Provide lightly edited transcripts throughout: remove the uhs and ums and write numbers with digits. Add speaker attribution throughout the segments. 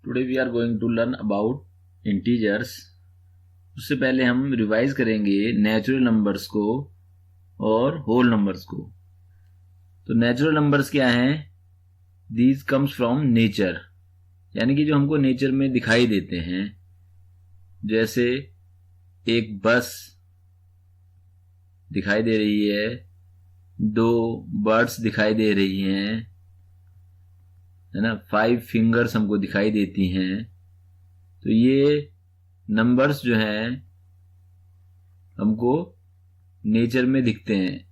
Speaker 1: Today we are going to learn about integers. उससे पहले हम रिवाइज करेंगे नेचुरल नंबर्स को और होल नंबर्स को। तो नेचुरल नंबर्स क्या हैं? दीज कम्स फ्रॉम नेचर, यानी कि जो हमको नेचर में दिखाई देते हैं। जैसे एक बस दिखाई दे रही है, दो बर्ड्स दिखाई दे रही हैं, है ना, 5 फिंगर्स हमको दिखाई देती हैं। तो ये नंबर्स जो हैं हमको नेचर में दिखते हैं।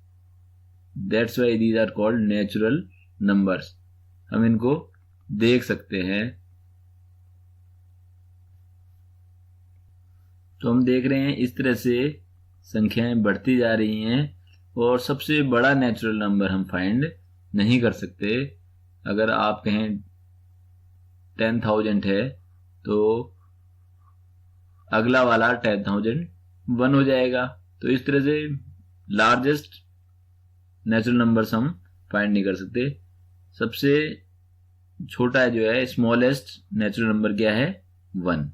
Speaker 1: That's why these are called natural numbers. हम इनको देख सकते हैं। तो हम देख रहे हैं इस तरह से संख्याएं बढ़ती जा रही हैं और सबसे बड़ा नेचुरल नंबर हम फाइंड नहीं कर सकते। अगर आप कहें 10,000 है तो अगला वाला 10,001 हो जाएगा। तो इस तरह से लार्जेस्ट नेचुरल नंबर्स हम फाइंड नहीं कर सकते। सबसे छोटा जो है स्मॉलेस्ट नेचुरल नंबर क्या है? 1।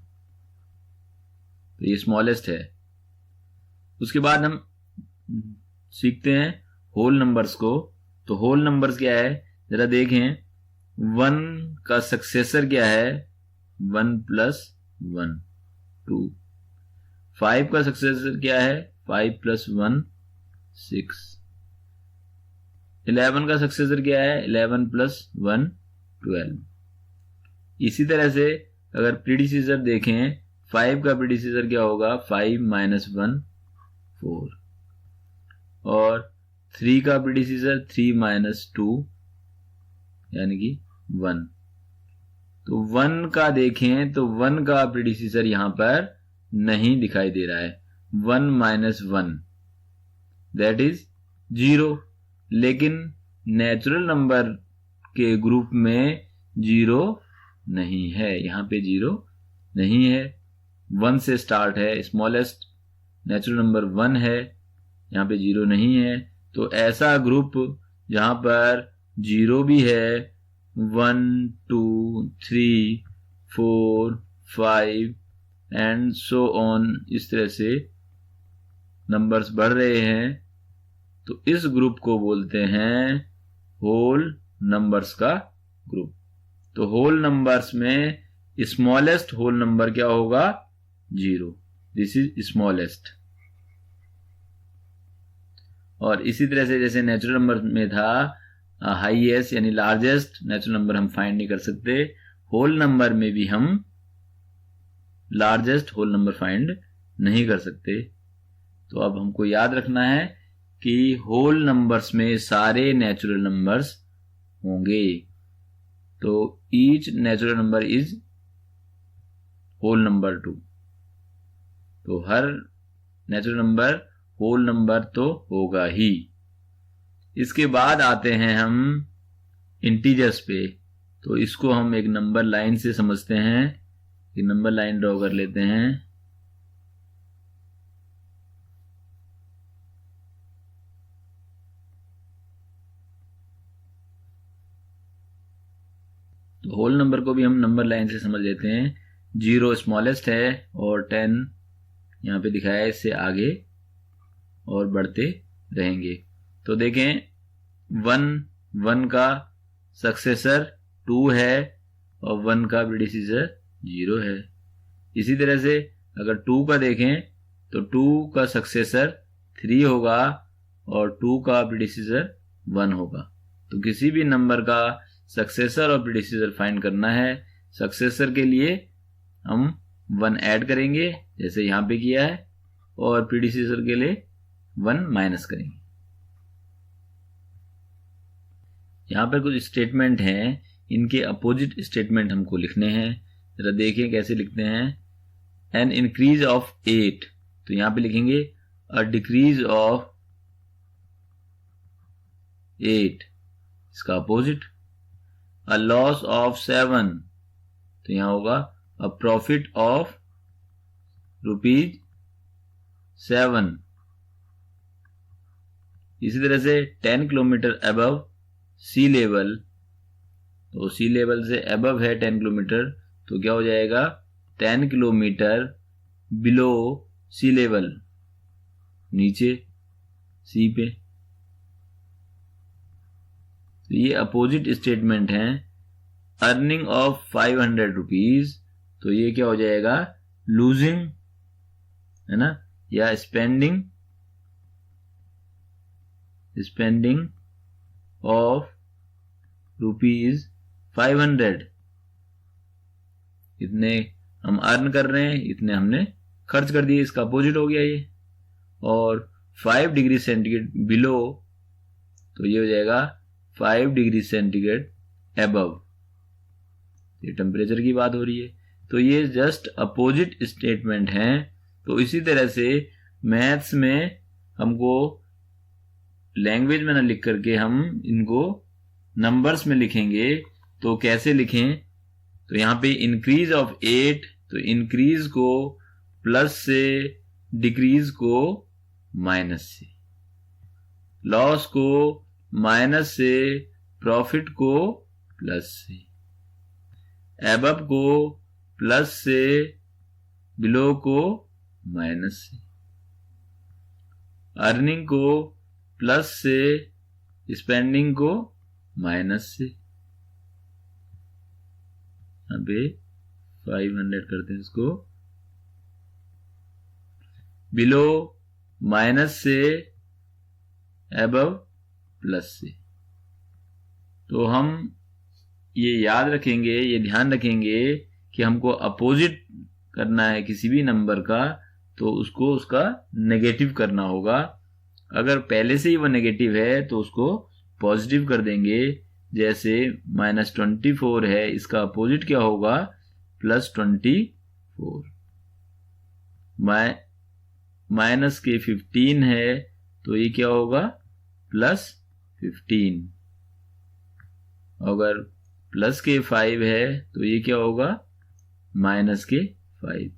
Speaker 1: तो ये स्मॉलेस्ट है। उसके बाद हम सीखते हैं होल नंबर्स को। तो होल नंबर्स क्या है जरा देखें। 1 का सक्सेसर क्या है? 1 + 1 2। 5 का सक्सेसर क्या है? 5 + 1 6। 11 का सक्सेसर क्या है? 11 + 1 12। इसी तरह से अगर प्रीडिसीजर देखें, 5 का प्रीडिसीजर क्या होगा? 5 - 1 4। और 3 का प्रीडिसीजर 3 - 2 यानी कि 1। तो 1 का देखें तो 1 का प्रीडिसीजर यहां पर नहीं दिखाई दे रहा है। 1 - 1 दैट इज 0। लेकिन नेचुरल नंबर के ग्रुप में 0 नहीं है। यहां पे 0 नहीं है। 1 से स्टार्ट है। स्मॉलेस्ट नेचुरल नंबर 1 है, यहां पे 0 नहीं है। तो ऐसा ग्रुप जहां पर 0 भी है, 1 2 3 4 5 एंड सो ऑन, इस तरह से नंबर्स बढ़ रहे हैं, तो इस ग्रुप को बोलते हैं होल नंबर्स का ग्रुप। तो होल नंबर्स में स्मॉलेस्ट होल नंबर क्या होगा? 0। This is smallest. और इसी तरह से जैसे नेचुरल नंबर में था हाईएस्ट यानी लार्जेस्ट नेचुरल नंबर हम फाइंड नहीं कर सकते, होल नंबर में भी हम लार्जेस्ट होल नंबर फाइंड नहीं कर सकते। तो अब हमको याद रखना है कि होल नंबर्स में सारे नेचुरल नंबर्स होंगे। तो each natural number is whole number 2। तो हर नेचुरल नंबर होल नंबर तो होगा ही। इसके बाद आते हैं हम इंटीजर्स पे। तो इसको हम एक नंबर लाइन से समझते हैं। एक नंबर लाइन ड्रॉ कर लेते हैं। तो होल नंबर को भी हम नंबर लाइन से समझ लेते हैं। 0 स्मॉलेस्ट है और 10 यहाँ पे दिखाया है, इससे आगे और बढ़ते रहेंगे। तो देखें 1 का सक्सेसर 2 है और 1 का प्रीडिसीजर 0 है। इसी तरह से अगर 2 का देखें तो 2 का सक्सेसर 3 होगा और 2 का प्रीडिसीजर 1 होगा। तो किसी भी नंबर का सक्सेसर और प्रीडिसीजर फाइंड करना है। सक्सेसर के लिए हम 1 ऐड करेंगे जैसे यहां पे किया है, और प्रीडिसीजर के लिए 1 माइनस करेंगे। यहां पर कुछ स्टेटमेंट हैं, इनके अपोजिट स्टेटमेंट हमको लिखने हैं। जरा देखिए कैसे लिखते हैं। एन इंक्रीज ऑफ 8, तो यहां पे लिखेंगे अ डिक्रीज ऑफ 8, इसका अपोजिट। अ लॉस ऑफ 7, तो यहां होगा अ प्रॉफिट ऑफ ₹7। इसी तरह से 10 किलोमीटर अबव सी लेवल, तो सी लेवल से अबव है 10 किलोमीटर, तो क्या हो जाएगा 10 किलोमीटर बिलो सी लेवल, नीचे सी पे। तो ये अपोजिट स्टेटमेंट है। अर्निंग ऑफ 500 रुपीज, तो ये क्या हो जाएगा लूजिंग, है ना, या स्पेंडिंग ऑफ रुपीज 500। इतने हम अर्न कर रहे हैं, इतने हमने खर्च कर दिए, इसका अपोजिट हो गया ये। और 5 डिग्री सेंटीग्रेड बिलो, तो ये हो जाएगा 5 डिग्री सेंटीग्रेड एबव, ये टेम्परेचर की बात हो रही है। तो ये जस्ट अपोजिट स्टेटमेंट हैं। तो इसी तरह से मैथ्स में हमको लैंग्वेज में ना लिख करके हम इनको नंबर्स में लिखेंगे। तो कैसे लिखें, तो यहाँ पे इंक्रीज ऑफ 8, तो इंक्रीज को प्लस से, डिक्रीज को माइनस से, लॉस को माइनस से, प्रॉफिट को प्लस से, एबव को प्लस से, बिलो को माइनस से, अर्निंग को प्लस से, स्पेंडिंग को माइनस से। यहाँ पे 500 करते हैं इसको, बिलो माइनस से, एबव प्लस से। तो हम ये याद रखेंगे, ये ध्यान रखेंगे कि हमको अपोजिट करना है किसी भी नंबर का, तो उसको उसका नेगेटिव करना होगा। अगर पहले से ही वो नेगेटिव है तो उसको पॉजिटिव कर देंगे। जैसे -24 है, इसका अपोजिट क्या होगा +24। माइनस के 15 है, तो ये क्या होगा +15। अगर प्लस के 5 है तो ये क्या होगा -5।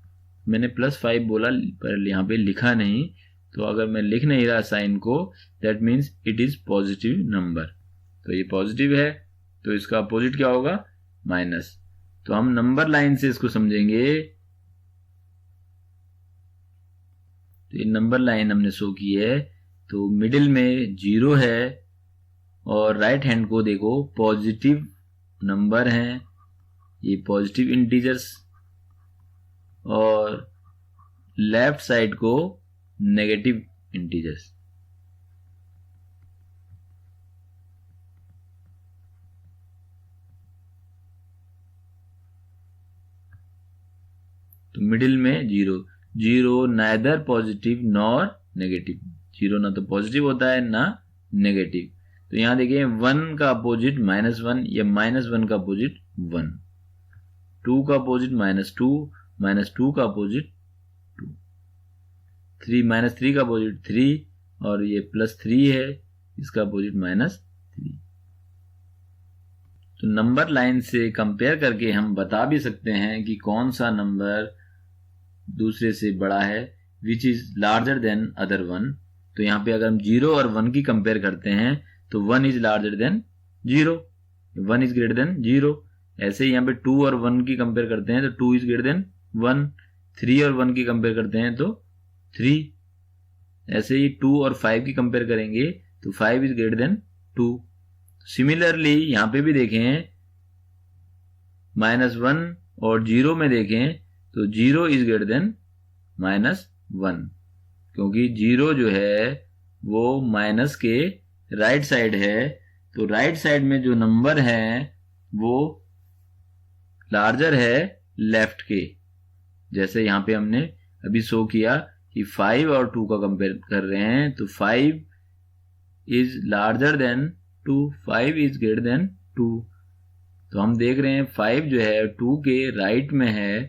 Speaker 1: मैंने +5 बोला पर यहाँ पे लिखा नहीं, तो अगर मैं लिख नहीं रहा साइन को, that means it is positive number. तो ये पॉजिटिव है, तो इसका अपोजिट क्या होगा माइनस। तो हम नंबर लाइन से इसको समझेंगे। तो ये नंबर लाइन हमने शो की है, तो मिडिल में 0 है और राइट हैंड को देखो पॉजिटिव नंबर हैं, ये पॉजिटिव इंटीजर्स, और लेफ्ट साइड को नेगेटिव इंटीजर्स। तो मिडिल में 0 नाइदर पॉजिटिव नॉर नेगेटिव। 0 ना तो पॉजिटिव होता है ना नेगेटिव। तो यहां देखिए 1 का अपोजिट -1 या -1 का अपोजिट 1, 2 का अपोजिट -2, -2 का अपोजिट 2, -3 का अपोजिट 3, और ये +3 है, इसका अपोजिट -3। तो नंबर लाइन से कंपेयर करके हम बता भी सकते हैं कि कौन सा नंबर दूसरे से बड़ा है, which is larger than other one. तो यहाँ पे अगर हम 0 और 1 की कंपेयर करते हैं तो 1 is larger than 0, 1 is greater than 0। ऐसे ही यहाँ पे 2 और 1 की कंपेयर करते हैं तो 2 इज ग्रेटर देन 1, 3 और 1 की कंपेयर करते हैं तो 3। ऐसे ही 2 और 5 की कंपेयर करेंगे तो 5 इज ग्रेटर देन 2। सिमिलरली यहाँ पे भी देखें, -1 और 0 में देखें तो 0 इज ग्रेटर देन -1, क्योंकि 0 जो है वो माइनस के राइट साइड है। तो राइट साइड में जो नंबर है वो लार्जर है लेफ्ट के। जैसे यहाँ पे हमने अभी शो किया कि 5 और 2 का कंपेयर कर रहे हैं, तो 5 is larger than 2, 5 is greater than 2। तो हम देख रहे हैं 5 जो है 2 के राइट में है,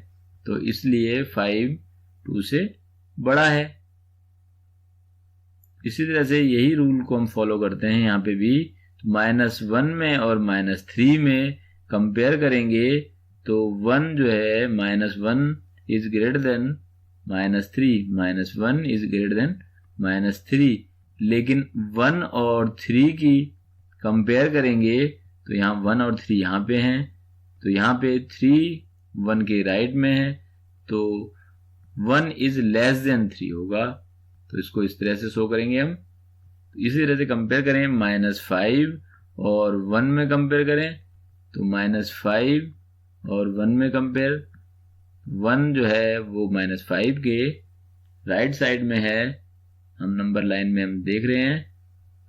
Speaker 1: तो इसलिए 5 2 से बड़ा है। इसी तरह से यही रूल को हम फॉलो करते हैं यहाँ पे भी। -1 में और -3 में कंपेयर करेंगे तो 1 जो है -1 is greater than -3, -1 is greater than -3। लेकिन 1 और 3 की कंपेयर करेंगे तो यहाँ 1 और 3 यहाँ पे हैं, तो यहाँ पे 3 1 के राइट में है, तो 1 इज लेस देन 3 होगा। तो इसको इस तरह से शो करेंगे हम। इसी तरह से कंपेयर करें -5 और 1 में कंपेयर करें तो -5 और 1 में कंपेयर, 1 जो है वो -5 के राइट साइड में है, हम नंबर लाइन में हम देख रहे हैं,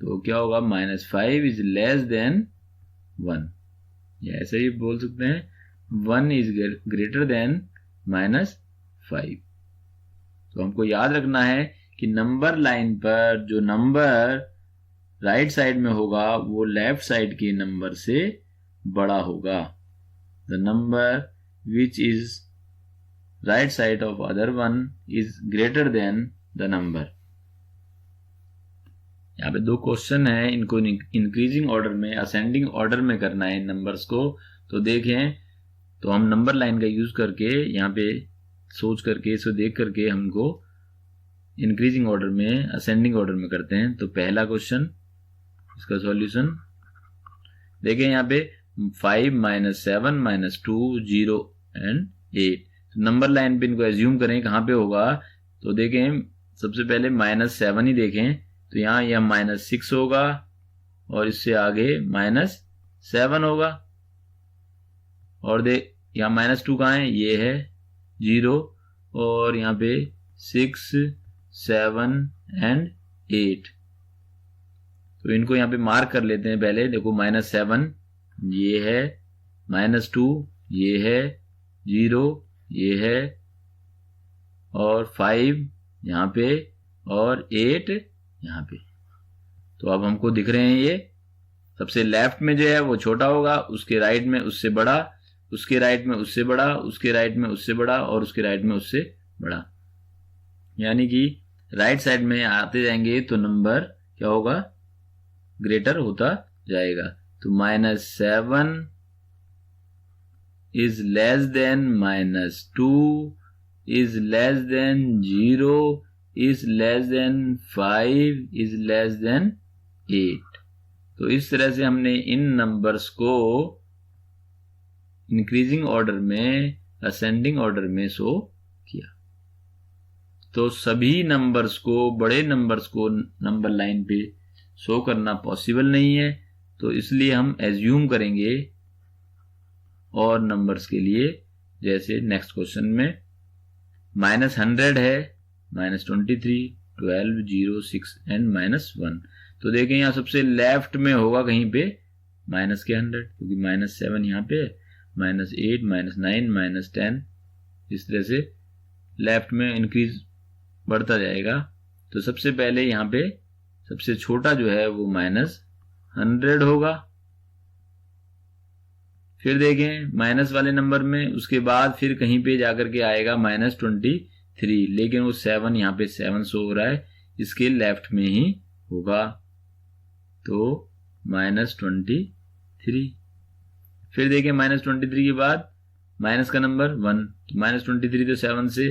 Speaker 1: तो क्या होगा, -5 इज लेस देन 1, या ऐसे ही बोल सकते हैं 1 इज ग्रेटर देन -5। तो हमको याद रखना है कि नंबर लाइन पर जो नंबर राइट साइड में होगा वो लेफ्ट साइड के नंबर से बड़ा होगा। The number which is right side of other one is greater than the number. यहाँ पे 2 क्वेश्चन है, इनको इंक्रीजिंग ऑर्डर में, असेंडिंग ऑर्डर में करना है इन नंबर्स को। तो देखें, तो हम नंबर लाइन का यूज करके यहाँ पे सोच करके, इसको देख करके हमको इंक्रीजिंग ऑर्डर में, असेंडिंग ऑर्डर में करते हैं। तो पहला क्वेश्चन, इसका सॉल्यूशन देखें, यहाँ पे 5 - 7 - 2 0 एंड 8। तो नंबर लाइन पे इनको एज्यूम करें कहाँ पे होगा, तो देखें सबसे पहले -7 ही देखें, तो यहाँ यह -6 होगा और इससे आगे -7 होगा, और यहाँ -2 कहाँ है, ये है 0, और यहाँ पे 6 7 एंड 8। तो इनको यहाँ पे मार्क कर लेते हैं पहले। देखो -7 ये है, -2 ये है, 0 ये है, और 5 यहाँ पे, और 8 यहाँ पे। तो अब हमको दिख रहे हैं ये सबसे लेफ्ट में जो है वो छोटा होगा, उसके राइट में उससे बड़ा, उसके राइट में उससे बड़ा, उसके राइट में उससे बड़ा, और उसके राइट में उससे बड़ा। यानी कि राइट साइड में आते जाएंगे तो नंबर क्या होगा, ग्रेटर होता जाएगा। तो -7 is less then -2 is less then 0 is less then 5 is less then 8। तो इस तरह से हमने इन नंबर्स को इंक्रीजिंग ऑर्डर में, असेंडिंग ऑर्डर में शो किया। तो सभी नंबर्स को, बड़े नंबर्स को नंबर लाइन पे शो करना पॉसिबल नहीं है, तो इसलिए हम एज्यूम करेंगे और नंबर्स के लिए। जैसे नेक्स्ट क्वेश्चन में -100 है, -23 12 0 6 एंड -1। तो देखें यहाँ सबसे लेफ्ट में होगा कहीं पे माइनस के 100, क्योंकि -7 यहाँ पे, -8 -9 -10, इस तरह से लेफ्ट में इंक्रीज बढ़ता जाएगा। तो सबसे पहले यहाँ पे सबसे छोटा जो है वो -100 होगा। फिर देखें माइनस वाले नंबर में, उसके बाद फिर कहीं पे जाकर के आएगा -23, लेकिन वो 7 यहाँ पे 7 शो हो रहा है, इसके लेफ्ट में ही होगा, तो -23। फिर देखें -23 के बाद माइनस का नंबर 1, तो -23 तो 7 से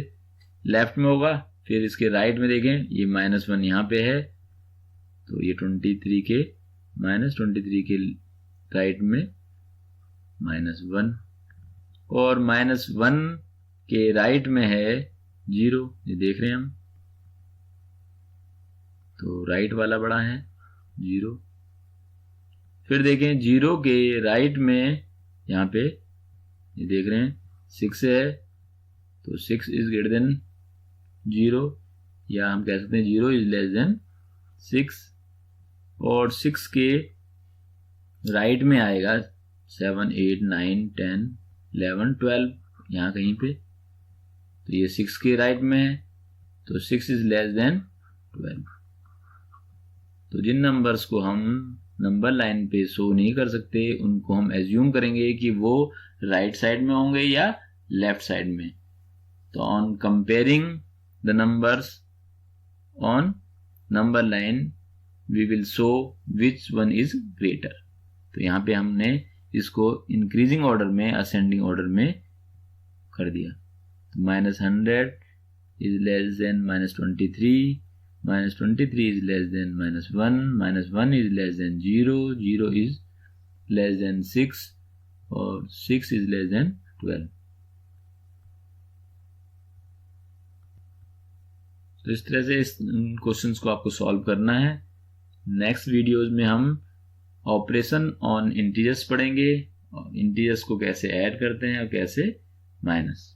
Speaker 1: लेफ्ट में होगा। फिर इसके राइट में देखें, ये -1 यहाँ पे है, तो ये 23 के राइट में -1, और -1 के राइट में है 0, ये देख रहे हैं हम, तो राइट वाला बड़ा है 0। फिर देखें 0 के राइट में यहाँ पे ये देख रहे हैं 6 है, तो 6 इज ग्रेटर देन 0, या हम कह सकते हैं 0 इज लेस देन 6, और 6 के राइट में आएगा 7 8 9 10 11 12 यहाँ कहीं पे, तो ये 6 के राइट में है, तो 6 इज लेस देन 12। तो जिन नंबर्स को हम नंबर लाइन पे शो नहीं कर सकते, उनको हम एज्यूम करेंगे कि वो राइट साइड में होंगे या लेफ्ट साइड में। तो on comparing the numbers on number line we will show which one is greater. तो यहाँ पे हमने इसको इंक्रीजिंग ऑर्डर में, असेंडिंग ऑर्डर में कर दिया। तो -100 is less than -23, -23 is less than -1, -1 is less than 0, 0 is less than 6, और 6 is less than 12। तो इस तरह से इस क्वेश्चंस को आपको सॉल्व करना है। नेक्स्ट वीडियोस में हम ऑपरेशन ऑन इंटीजर्स पढ़ेंगे और इंटीजर्स को कैसे ऐड करते हैं और कैसे माइनस।